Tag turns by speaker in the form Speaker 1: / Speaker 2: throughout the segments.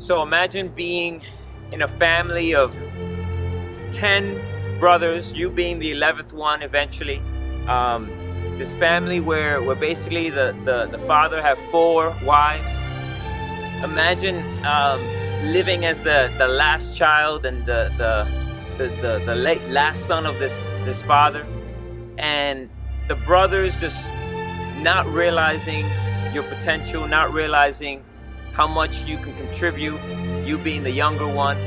Speaker 1: So imagine being in a family of 10 brothers, you being the 11th one eventually. This family where basically the father have 4 wives. Imagine living as the last child and the last son of this father, and the brothers just not realizing your potential, not realizing how much you can contribute, you being the younger one.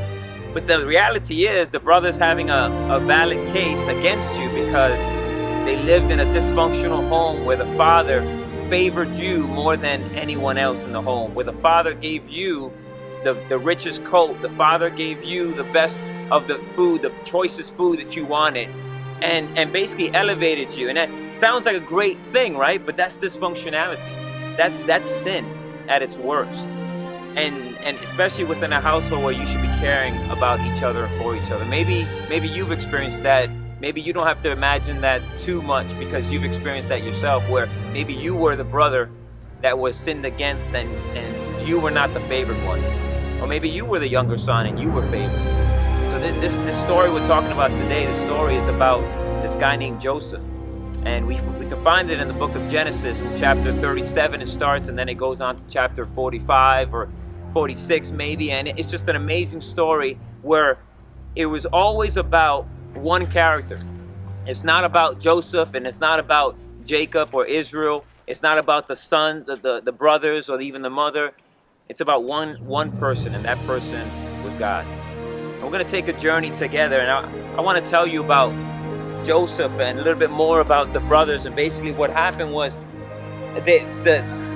Speaker 1: But the reality is the brothers having a valid case against you because they lived in a dysfunctional home where the father favored you more than anyone else in the home, where the father gave you the richest coat, the father gave you the best of the food, the choicest food that you wanted, and basically elevated you. And that sounds like a great thing, right? But that's dysfunctionality. That's sin at its worst. And especially within a household where you should be caring about each other and for each other. Maybe you've experienced that. Maybe you don't have to imagine that too much because you've experienced that yourself, where maybe you were the brother that was sinned against and you were not the favored one. Or maybe you were the younger son and you were favored. So this story we're talking about today, the story is about this guy named Joseph. And we can find it in the book of Genesis in chapter 37 it starts, and then it goes on to chapter 45 or 46 maybe. And it's just an amazing story where it was always about one character. It's not about Joseph, and it's not about Jacob or Israel. It's not about the sons, the brothers, or even the mother. It's about one person, and that person was God. And we're going to take a journey together, and I want to tell you about Joseph and a little bit more about the brothers. And basically what happened was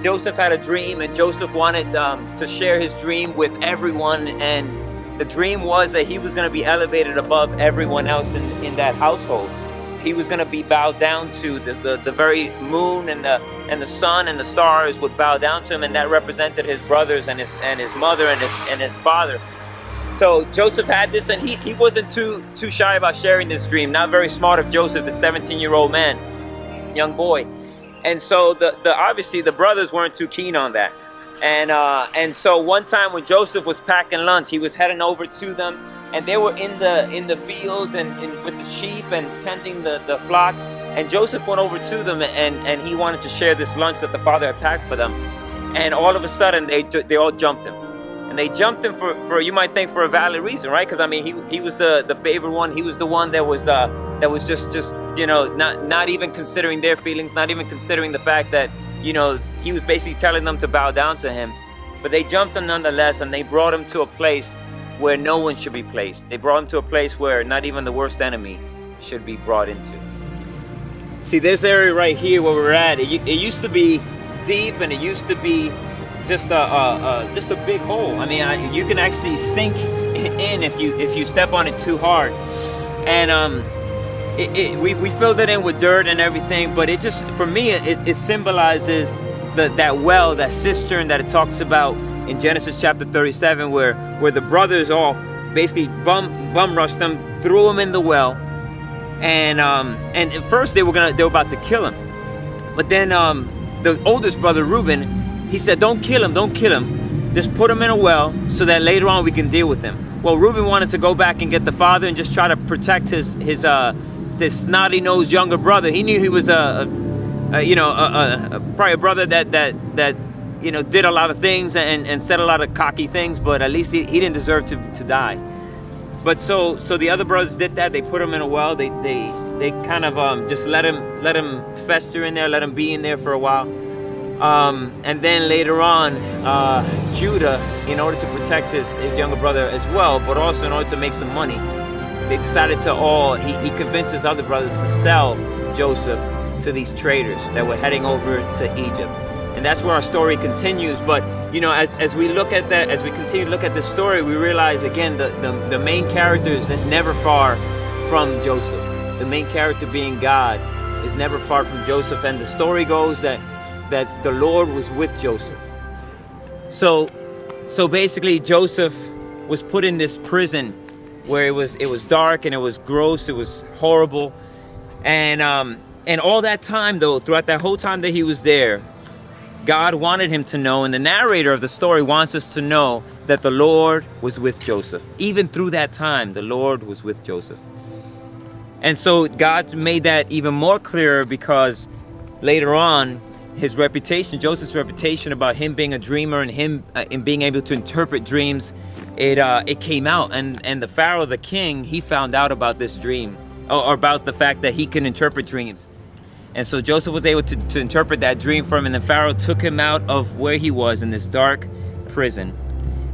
Speaker 1: Joseph had a dream, and Joseph wanted to share his dream with everyone. And the dream was that he was going to be elevated above everyone else in that household. He was going to be bowed down to. The very moon and the sun and the stars would bow down to him, and that represented his brothers and his mother and his father. So Joseph had this, and he wasn't too shy about sharing this dream. Not very smart of Joseph, the 17-year-old man, young boy. And so obviously the brothers weren't too keen on that. And so one time when Joseph was packing lunch, he was heading over to them, and they were in the fields and with the sheep and tending the flock. And Joseph went over to them, and he wanted to share this lunch that the father had packed for them. And all of a sudden they all jumped him. And they jumped him for you might think for a valid reason, right? Because I mean he was the favored one. He was the one that was just not even considering their feelings, not even considering the fact that he was basically telling them to bow down to him. But they jumped him nonetheless, and they brought him to a place where no one should be placed. They brought him to a place where not even the worst enemy should be brought into. See, this area right here where we're at, it used to be deep, and it used to be just a big hole. I mean, you can actually sink in if you step on it too hard. And we filled it in with dirt and everything, but it just, for me, it symbolizes that well, that cistern that it talks about in Genesis chapter 37, where the brothers all basically bum rushed him, threw him in the well, and at first they were about to kill him, but then the oldest brother Reuben, he said, don't kill him, just put him in a well so that later on we can deal with him. Well, Reuben wanted to go back and get the father and just try to protect his snotty-nosed younger brother. He knew he was probably a brother that did a lot of things and said a lot of cocky things, but at least he didn't deserve to die. But so the other brothers did that. They put him in a well. They kind of just let him fester in there, let him be in there for a while. And then later on, Judah, in order to protect his younger brother as well, but also in order to make some money, they decided he convinced his other brothers to sell Joseph to these traders that were heading over to Egypt. And that's where our story continues. But as we look at that, as we continue to look at this story, we realize again the main character is never far from Joseph. The main character being God is never far from Joseph. And the story goes that the Lord was with Joseph. So basically Joseph was put in this prison where it was dark and it was gross, it was horrible. And all that time though, throughout that whole time that he was there, God wanted him to know, and the narrator of the story wants us to know, that the Lord was with Joseph. Even through that time, the Lord was with Joseph. And so God made that even more clearer, because later on, his reputation, Joseph's reputation about him being a dreamer and him in being able to interpret dreams, it came out. And the Pharaoh, the king, he found out about this dream, or about the fact that he can interpret dreams. And so Joseph was able to interpret that dream for him, and then Pharaoh took him out of where he was in this dark prison,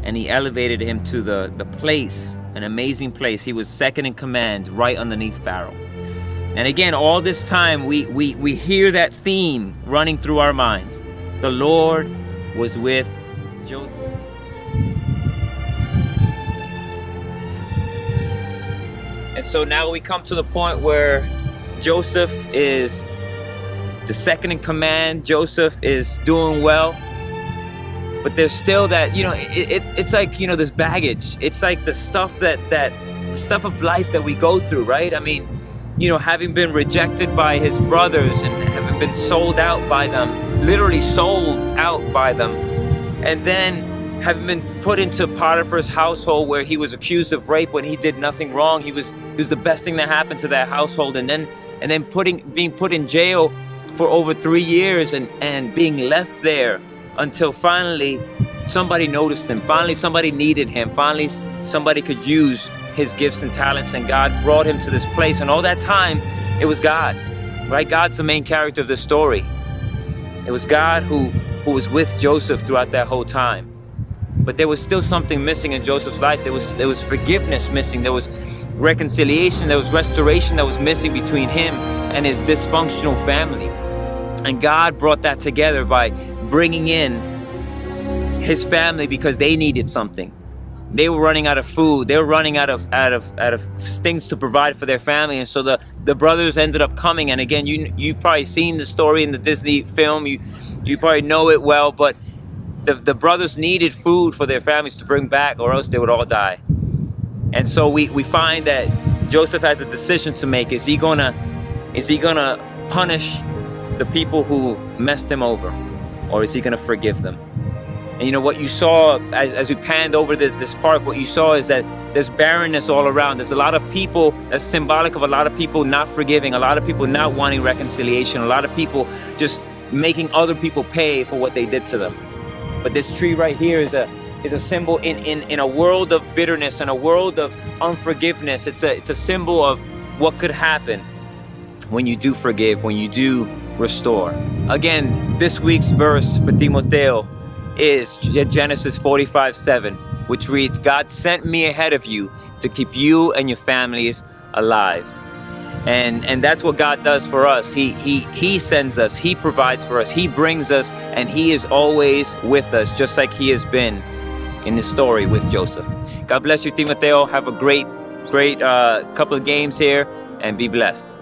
Speaker 1: and he elevated him to the place, an amazing place. He was second in command, right underneath Pharaoh. And again, all this time, we hear that theme running through our minds. The Lord was with Joseph. And so now we come to the point where Joseph is the second in command. Joseph is doing well, but there's still that, it's like, this baggage. It's like the stuff the stuff of life that we go through, right? I mean, having been rejected by his brothers and having been sold out by them, literally sold out by them, and then having been put into Potiphar's household, where he was accused of rape when he did nothing wrong. He was the best thing that happened to that household, and then being put in jail for over 3 years and being left there until finally somebody noticed him. Finally somebody needed him. Finally somebody could use his gifts and talents, and God brought him to this place. And all that time, it was God, right? God's the main character of this story. It was God who was with Joseph throughout that whole time. But there was still something missing in Joseph's life. There was forgiveness missing. There was reconciliation. There was restoration that was missing between him and his dysfunctional family. And God brought that together by bringing in his family, because they needed something. They were running out of food. They were running out of things to provide for their family. And so the brothers ended up coming. And again, you probably seen the story in the Disney film. You probably know it well, but the brothers needed food for their families to bring back, or else they would all die. And so we find that Joseph has a decision to make. Is he gonna punish the people who messed him over, or is he gonna forgive them? And what you saw as we panned over this park, what you saw is that there's barrenness all around. There's a lot of people, that's symbolic of a lot of people not forgiving, a lot of people not wanting reconciliation, a lot of people just making other people pay for what they did to them. But this tree right here is a symbol in a world of bitterness and a world of unforgiveness. It's a symbol of what could happen when you do forgive, when you do restore. Again, this week's verse for Timoteo is Genesis 45:7, which reads, God sent me ahead of you to keep you and your families alive. And that's what God does for us. He sends us, he provides for us, he brings us, and he is always with us, just like he has been in this story with Joseph. God bless you, Timoteo. Have a great couple of games here, and be blessed.